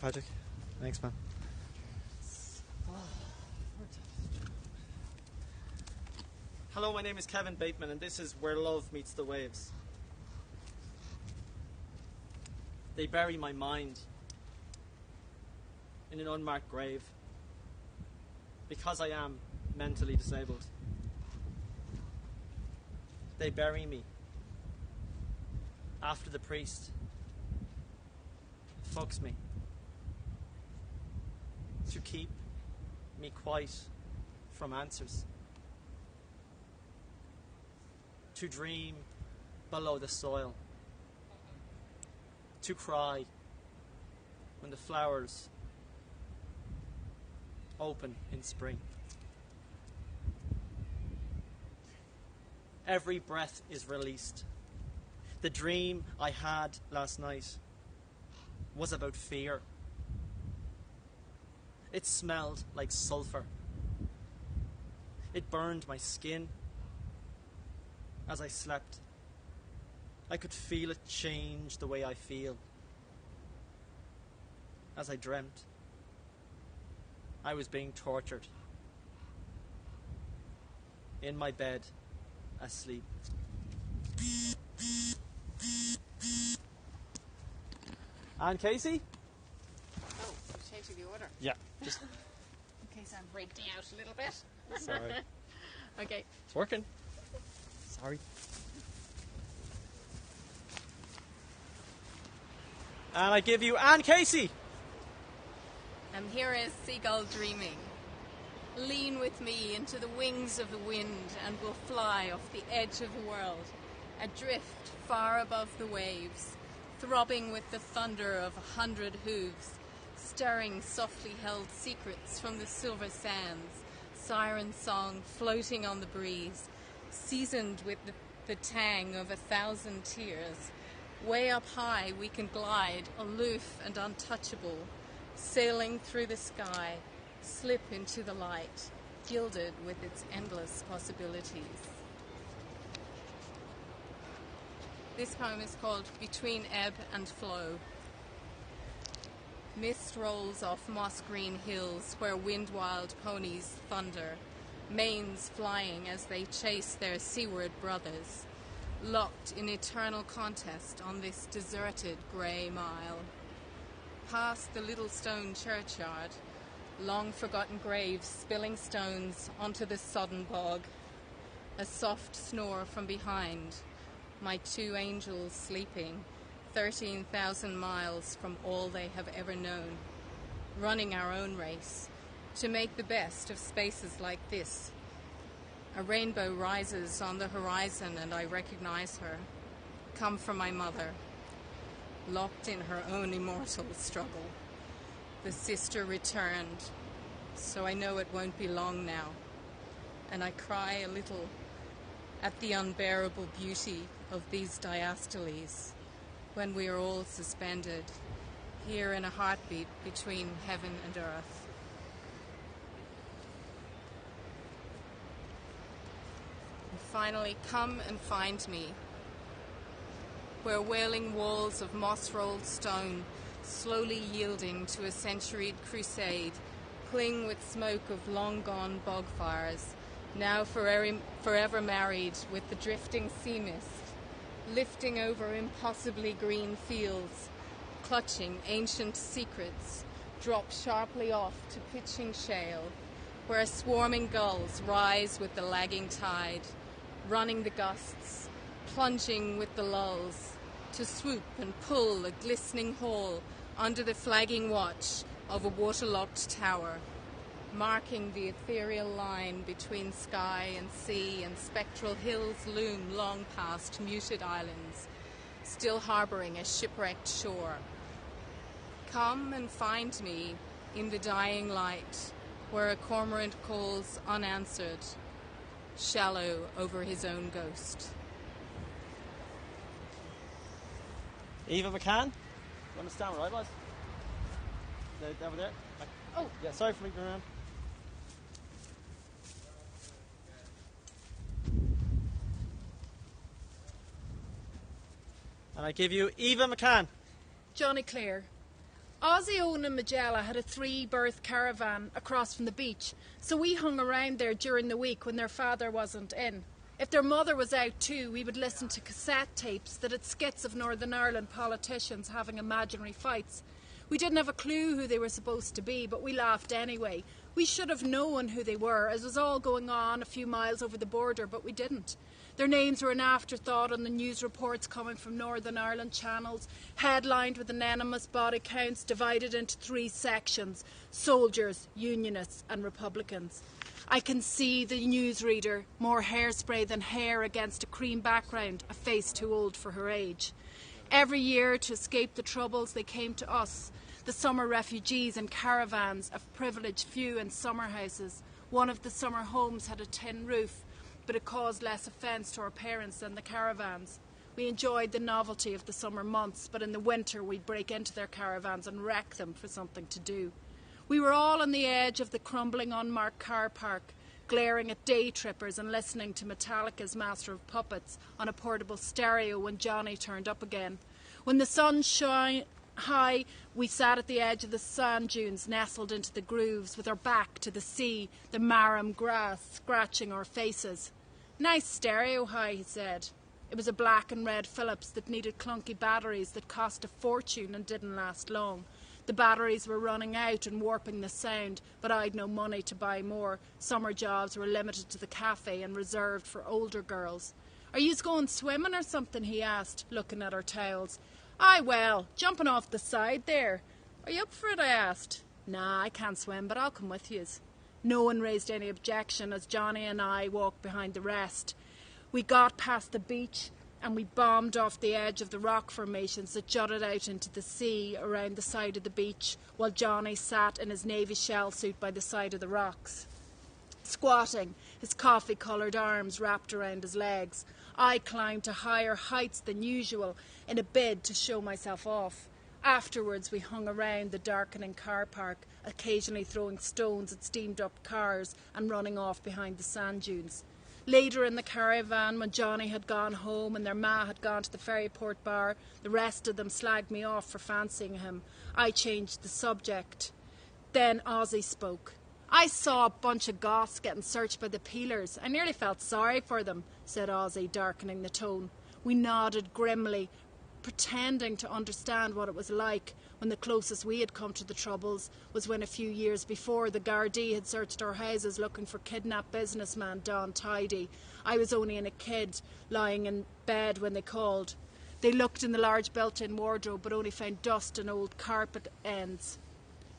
Patrick. Thanks, man. Hello, my name is Kevin Bateman, and this is Where Love Meets the Waves. They bury my mind in an unmarked grave because I am mentally disabled. They bury me after the priest fucks me to keep me quiet from answers, to dream below the soil, to cry when the flowers open in spring. Every breath is released. The dream I had last night was about fear. It smelled like sulphur. It burned my skin as I slept. I could feel it change the way I feel. As I dreamt, I was being tortured in my bed, asleep. And Casey? Oh, you're changing the order. Yeah, just in case I'm breaking out a little bit. sorry. Okay. It's working. Sorry. And I give you Anne Casey. Here is Seagull Dreaming. Lean with me into the wings of the wind and we'll fly off the edge of the world, adrift far above the waves, throbbing with the thunder of 100 hooves, stirring softly held secrets from the silver sands, siren song floating on the breeze, seasoned with the tang of 1,000 tears. Way up high we can glide, aloof and untouchable, sailing through the sky, slip into the light, gilded with its endless possibilities. This poem is called Between Ebb and Flow. Mist rolls off moss-green hills where wind-wild ponies thunder, manes flying as they chase their seaward brothers, locked in eternal contest on this deserted grey mile. Past the little stone churchyard, long-forgotten graves spilling stones onto the sodden bog, a soft snore from behind, my two angels sleeping, 13,000 miles from all they have ever known, running our own race, to make the best of spaces like this. A rainbow rises on the horizon and I recognize her, come from my mother, locked in her own immortal struggle. The sister returned, so I know it won't be long now, and I cry a little at the unbearable beauty of these diastoles when we are all suspended here in a heartbeat between heaven and earth. And finally, come and find me, where wailing walls of moss-rolled stone, slowly yielding to a centuried crusade, cling with smoke of long-gone bog-fires, now forever married with the drifting sea mist, lifting over impossibly green fields, clutching ancient secrets, drop sharply off to pitching shale, where swarming gulls rise with the lagging tide, running the gusts, plunging with the lulls, to swoop and pull a glistening haul under the flagging watch of a waterlocked tower, marking the ethereal line between sky and sea, and spectral hills loom long past muted islands, still harbouring a shipwrecked shore. Come and find me in the dying light, where a cormorant calls unanswered, shallow over his own ghost. Aoibheann McCann, you understand where I was? Over there? Oh. Yeah, sorry for moving around. And I give you Aoibheann McCann. Johnny Clare. Aoibheann and Magella had a 3-berth caravan across from the beach, so we hung around there during the week when their father wasn't in. If their mother was out too, we would listen to cassette tapes that had skits of Northern Ireland politicians having imaginary fights. We didn't have a clue who they were supposed to be, but we laughed anyway. We should have known who they were, as it was all going on a few miles over the border, but we didn't. Their names were an afterthought on the news reports coming from Northern Ireland channels, headlined with anonymous body counts divided into 3 sections: soldiers, unionists and Republicans. I can see the newsreader, more hairspray than hair against a cream background, a face too old for her age. Every year, to escape the troubles, they came to us, the summer refugees in caravans of privileged few in summer houses. One of the summer homes had a tin roof, but it caused less offence to our parents than the caravans. We enjoyed the novelty of the summer months, but in the winter we'd break into their caravans and wreck them for something to do. We were all on the edge of the crumbling unmarked car park, glaring at day trippers and listening to Metallica's Master of Puppets on a portable stereo when Johnny turned up again. When the sun shone high, we sat at the edge of the sand dunes, nestled into the grooves, with our back to the sea, the marram grass scratching our faces. "Nice stereo, Hi," he said. It was a black and red Philips that needed clunky batteries that cost a fortune and didn't last long. The batteries were running out and warping the sound, but I'd no money to buy more. Summer jobs were limited to the cafe and reserved for older girls. "Are yous going swimming or something?" he asked, looking at our towels. "Aye, well, jumping off the side there." "Are you up for it?" I asked. "Nah, I can't swim, but I'll come with yous." No one raised any objection as Johnny and I walked behind the rest. We got past the beach and we bombed off the edge of the rock formations that jutted out into the sea around the side of the beach, while Johnny sat in his navy shell suit by the side of the rocks, squatting, his coffee-coloured arms wrapped around his legs. I climbed to higher heights than usual in a bid to show myself off. Afterwards we hung around the darkening car park, occasionally throwing stones at steamed-up cars and running off behind the sand dunes. Later in the caravan, when Johnny had gone home and their ma had gone to the Ferryport bar, the rest of them slagged me off for fancying him. I changed the subject. Then Ozzy spoke. "I saw a bunch of goths getting searched by the peelers. I nearly felt sorry for them," said Ozzy, darkening the tone. We nodded grimly, pretending to understand what it was like, when the closest we had come to the troubles was when a few years before the Gardaí had searched our houses looking for kidnapped businessman Don Tidy. I was only a kid, lying in bed when they called. They looked in the large built-in wardrobe but only found dust and old carpet ends.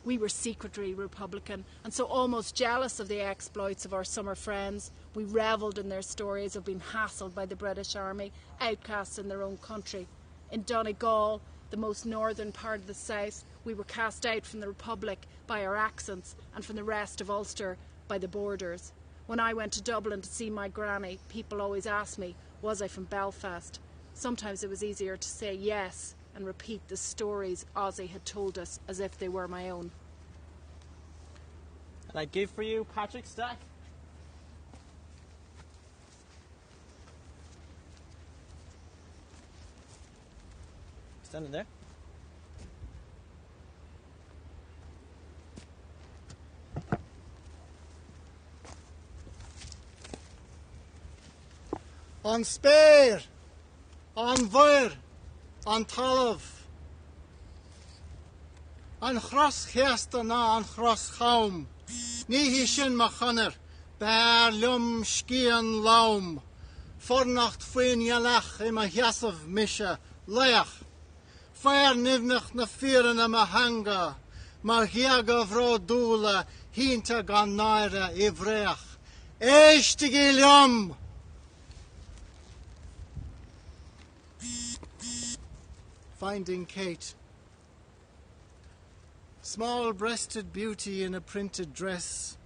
We were secretly Republican and so almost jealous of the exploits of our summer friends. We revelled in their stories of being hassled by the British Army, outcasts in their own country. In Donegal, the most northern part of the south, we were cast out from the Republic by our accents and from the rest of Ulster by the borders. When I went to Dublin to see my granny, people always asked me, was I from Belfast? Sometimes it was easier to say yes and repeat the stories Ozzy had told us as if they were my own. And I give for you Patrick Stack. Standing there. An spéir, an bhuir, an talamh, an chros cheasta ná an chros chaum, ní hí sin ma chanar, bear lum scian laum, fornacht faoin ialach I ma heasamh misha, leach, fair nivnach na firan ma hanga, ma hiaga vró dúla, hínta gan naira I bhreach, éistigi lum! Finding Kate. Small-breasted beauty in a printed dress,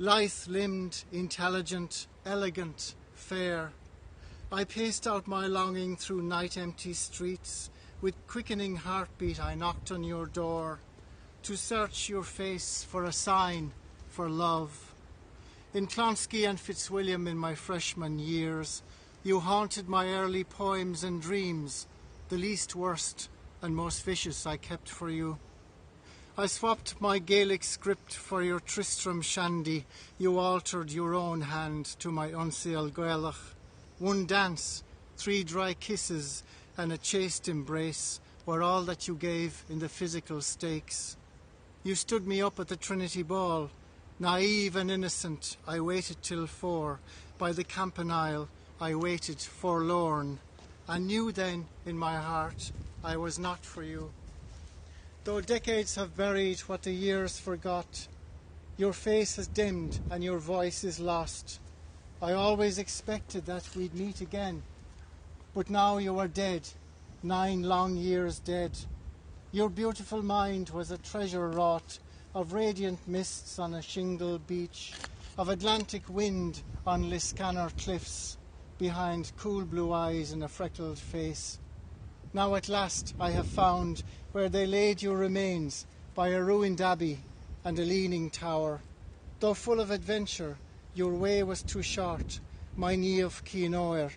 lithe-limbed, intelligent, elegant, fair. I paced out my longing through night-empty streets. With quickening heartbeat I knocked on your door to search your face for a sign, for love. In Clonsky and Fitzwilliam in my freshman years, you haunted my early poems and dreams. The least worst and most vicious I kept for you. I swapped my Gaelic script for your Tristram Shandy. You altered your own hand to my Unseal Gaelach. One dance, 3 dry kisses, and a chaste embrace were all that you gave in the physical stakes. You stood me up at the Trinity Ball. Naive and innocent, I waited till 4. By the campanile, I waited forlorn. I knew then in my heart I was not for you. Though decades have buried what the years forgot, your face has dimmed and your voice is lost. I always expected that we'd meet again, but now you are dead, 9 long years dead. Your beautiful mind was a treasure wrought of radiant mists on a shingle beach, of Atlantic wind on Liscannor cliffs, behind cool blue eyes and a freckled face. Now at last I have found where they laid your remains, by a ruined abbey and a leaning tower. Though full of adventure, your way was too short, my Niamh Cínoir,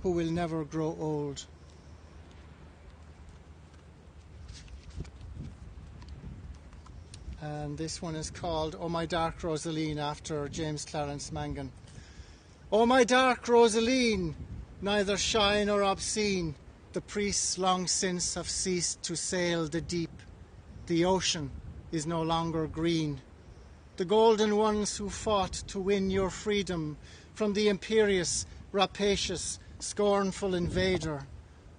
who will never grow old. And this one is called Oh My Dark Rosaleen, after James Clarence Mangan. Oh my dark Rosaleen, neither shy nor obscene, the priests long since have ceased to sail the deep. The ocean is no longer green. The golden ones who fought to win your freedom from the imperious, rapacious, scornful invader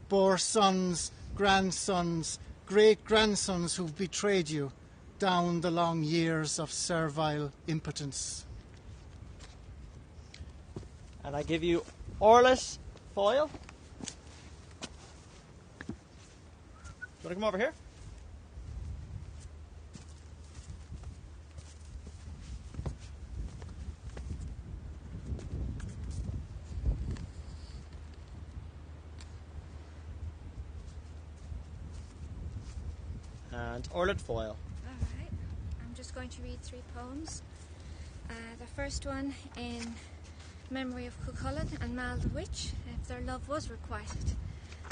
bore sons, grandsons, great-grandsons who've betrayed you down the long years of servile impotence. And I give you Órfhlaith Foyle. Want to come over here? And Órfhlaith Foyle. All right, I'm just going to read 3 poems. The first one in memory of Cuchulainn and Mal the Witch, if their love was requited,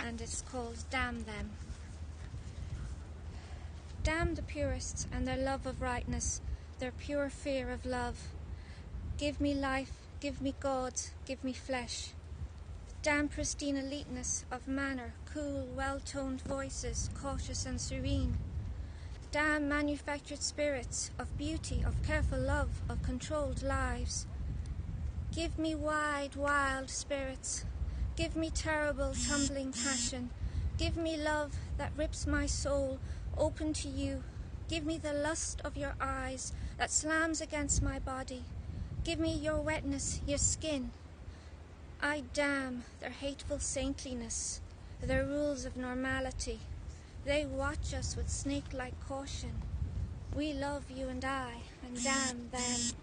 and it's called Damn Them. Damn the purists and their love of rightness, their pure fear of love. Give me life, give me God, give me flesh. Damn pristine eliteness of manner, cool, well-toned voices, cautious and serene. Damn manufactured spirits of beauty, of careful love, of controlled lives. Give me wide, wild spirits. Give me terrible, tumbling passion. Give me love that rips my soul open to you. Give me the lust of your eyes that slams against my body. Give me your wetness, your skin. I damn their hateful saintliness, their rules of normality. They watch us with snake-like caution. We love you and I, and damn them.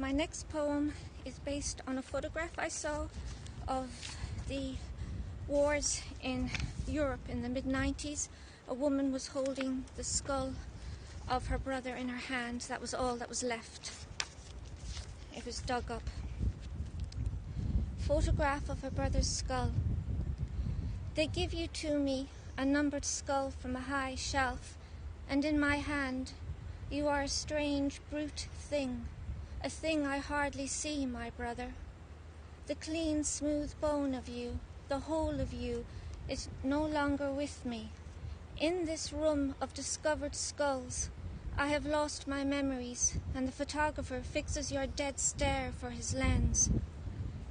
My next poem is based on a photograph I saw of the wars in Europe in the mid-90s. A woman was holding the skull of her brother in her hand. That was all that was left. It was dug up. Photograph of her brother's skull. They give you to me a numbered skull from a high shelf, and in my hand you are a strange brute thing, a thing I hardly see, my brother. The clean, smooth bone of you, the whole of you, is no longer with me. In this room of discovered skulls, I have lost my memories, and the photographer fixes your dead stare for his lens.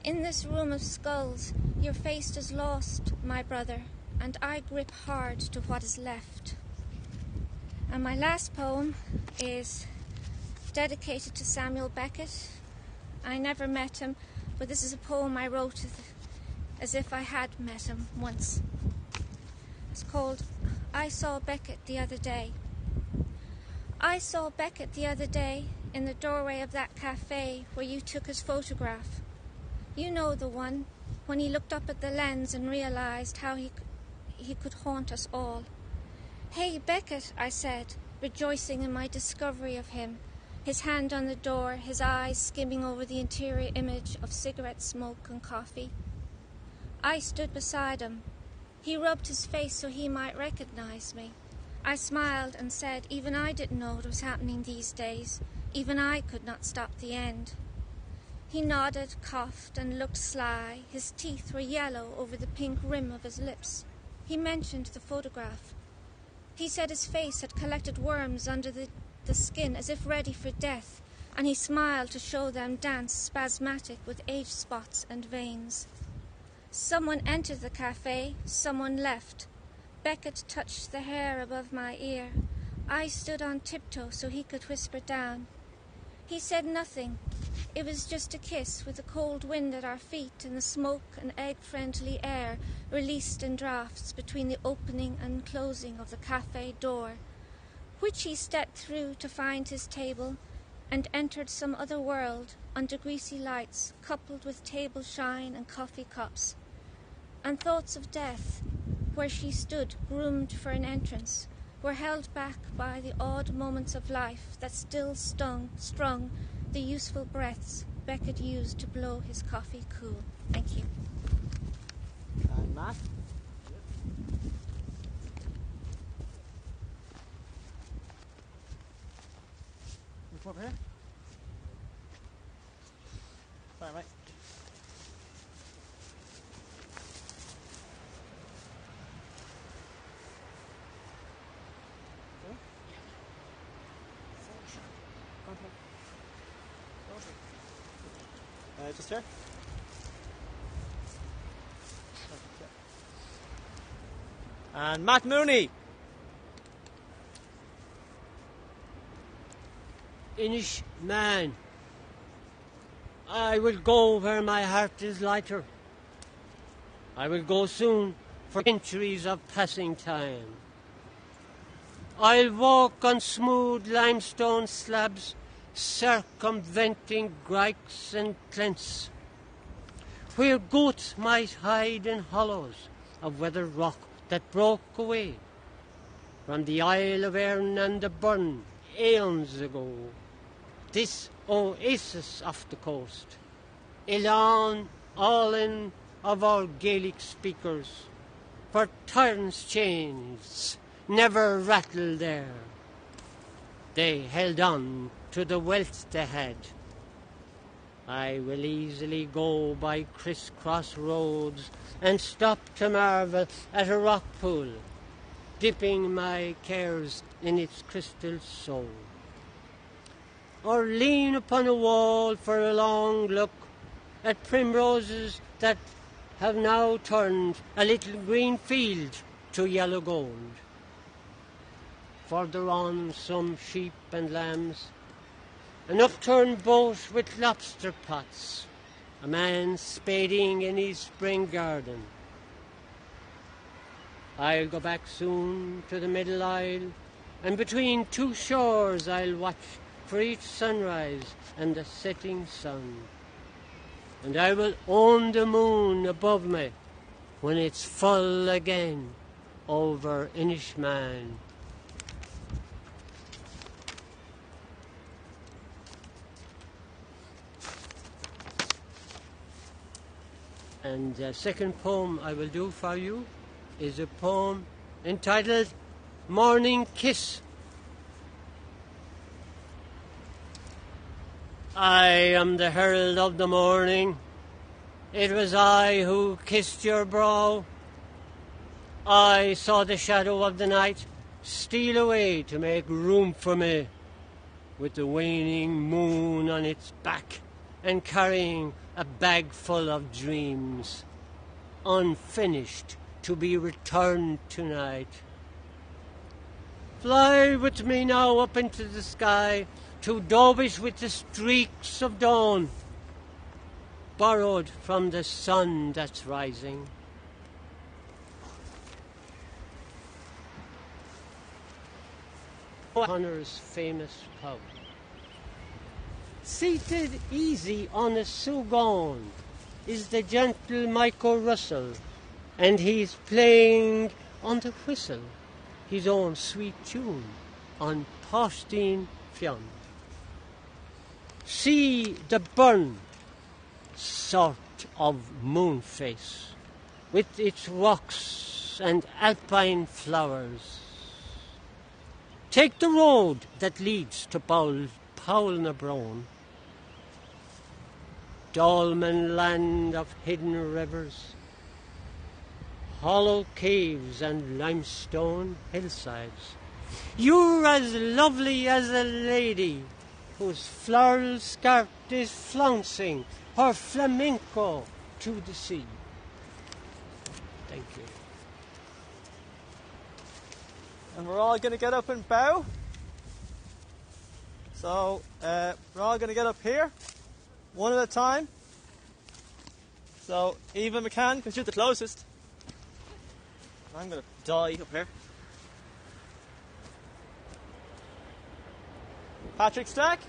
In this room of skulls, your face is lost, my brother, and I grip hard to what is left. And my last poem is dedicated to Samuel Beckett. I never met him, but this is a poem I wrote as if I had met him once. It's called I Saw Beckett the Other Day. I saw Beckett the other day in the doorway of that cafe where you took his photograph. You know the one, when he looked up at the lens and realised how he could haunt us all. Hey, Beckett, I said, rejoicing in my discovery of him, his hand on the door, his eyes skimming over the interior image of cigarette smoke and coffee. I stood beside him. He rubbed his face so he might recognise me. I smiled and said even I didn't know what was happening these days. Even I could not stop the end. He nodded, coughed, and looked sly. His teeth were yellow over the pink rim of his lips. He mentioned the photograph. He said his face had collected worms under the skin as if ready for death, and he smiled to show them dance spasmodic with age spots and veins. Someone entered the cafe, someone left. Beckett touched the hair above my ear. I stood on tiptoe so he could whisper down. He said nothing. It was just a kiss with the cold wind at our feet and the smoke and egg-friendly air released in draughts between the opening and closing of the cafe door, which he stepped through to find his table and entered some other world under greasy lights coupled with table shine and coffee cups. And thoughts of death, where she stood groomed for an entrance, were held back by the odd moments of life that still strung the useful breaths Beckett used to blow his coffee cool. Thank you. And Matt? You come over here? Sorry, mate. Just here? And Matt Mooney. Inish man, I will go where my heart is lighter. I will go soon for centuries of passing time. I'll walk on smooth limestone slabs, circumventing grikes and clents, where goats might hide in hollows of weathered rock that broke away from the Isle of Aoibheann and the Burn aeons ago. This oasis off the coast, Elan, Allin of our Gaelic speakers, for tyrants' chains never rattled there. They held on to the wealth they had. I will easily go by criss-cross roads and stop to marvel at a rock pool, dipping my cares in its crystal soul. Or lean upon a wall for a long look at primroses that have now turned a little green field to yellow gold. Further on, some sheep and lambs, an upturned boat with lobster pots, a man spading in his spring garden. I'll go back soon to the middle isle, and between two shores I'll watch for each sunrise and the setting sun. And I will own the moon above me when it's full again over Inishman. And the second poem I will do for you is a poem entitled Morning Kiss. I am the herald of the morning. It was I who kissed your brow. I saw the shadow of the night steal away to make room for me, with the waning moon on its back and carrying a bag full of dreams, unfinished, to be returned tonight. Fly with me now up into the sky, to Dobish with the streaks of dawn, borrowed from the sun that's rising. Connor's famous pub. Seated easy on a sugon is the gentle Michael Russell, and he's playing on the whistle his own sweet tune on Páistinn Fionn. See the burn, sort of moon face, with its rocks and alpine flowers. take the road that leads to Powell-na-Brone, Dolman land of hidden rivers, hollow caves and limestone hillsides. You're as lovely as a lady whose floral skirt is flouncing her flamenco to the sea. Thank you. And we're all going to get up and bow. So we're all going to get up here, one at a time. So Aoibheann McCann, because you're the closest. I'm going to die up here. Patrick Stack.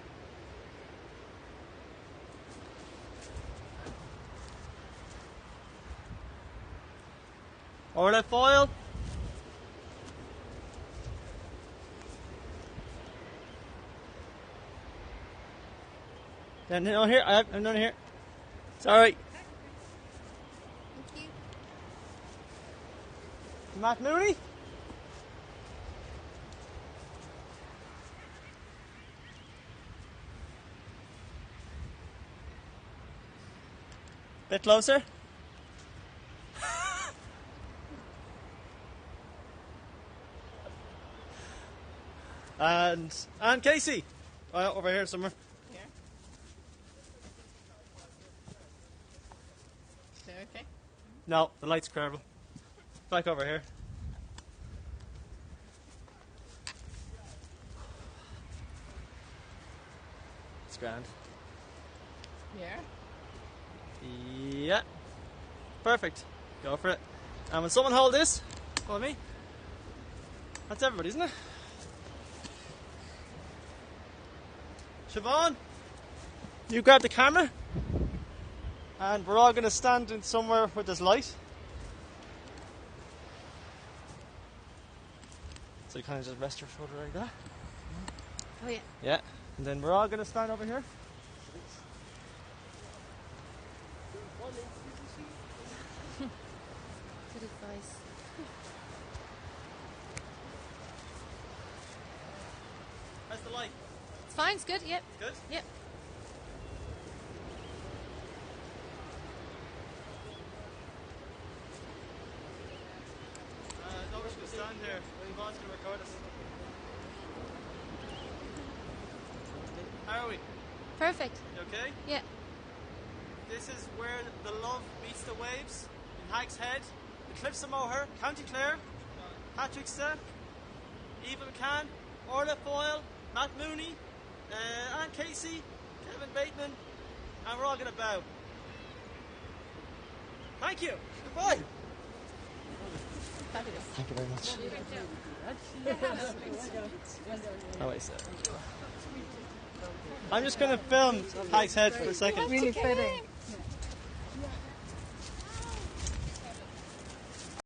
Órfhlaith Foyle. Then on here, I'm down here. Sorry. Thank you. Matt Mooney. Bit closer. And Casey, over here somewhere. Here. Is that okay? No, the light's terrible. Back over here. It's grand. Yeah. Yeah. Perfect. Go for it. And when someone hold this, follow me. That's everybody, isn't it? Siobhan, you grab the camera. And we're all going to stand in somewhere where there's light. So you kind of just rest your shoulder like that. Oh, yeah. Yeah. And then we're all going to stand over here. Good advice. How's the light? It's fine, it's good, yep. Good? Yep. No, we're just going to stand here. Yvonne's going to record us. How are we? Perfect. You okay? Yeah. This is where the love meets the waves in Hag's Head, the Cliffs of Moher, County Clare, Patrick Stack, Aoibheann McCann, Órfhlaith Foyle, Matt Mooney, Anne Casey, Kevin Bateman, and we're all going to bow. Thank you. Goodbye. Fabulous. Thank you very much. Oh, wait a second. I'm just going to film Hag's Head for a second. Really fitting.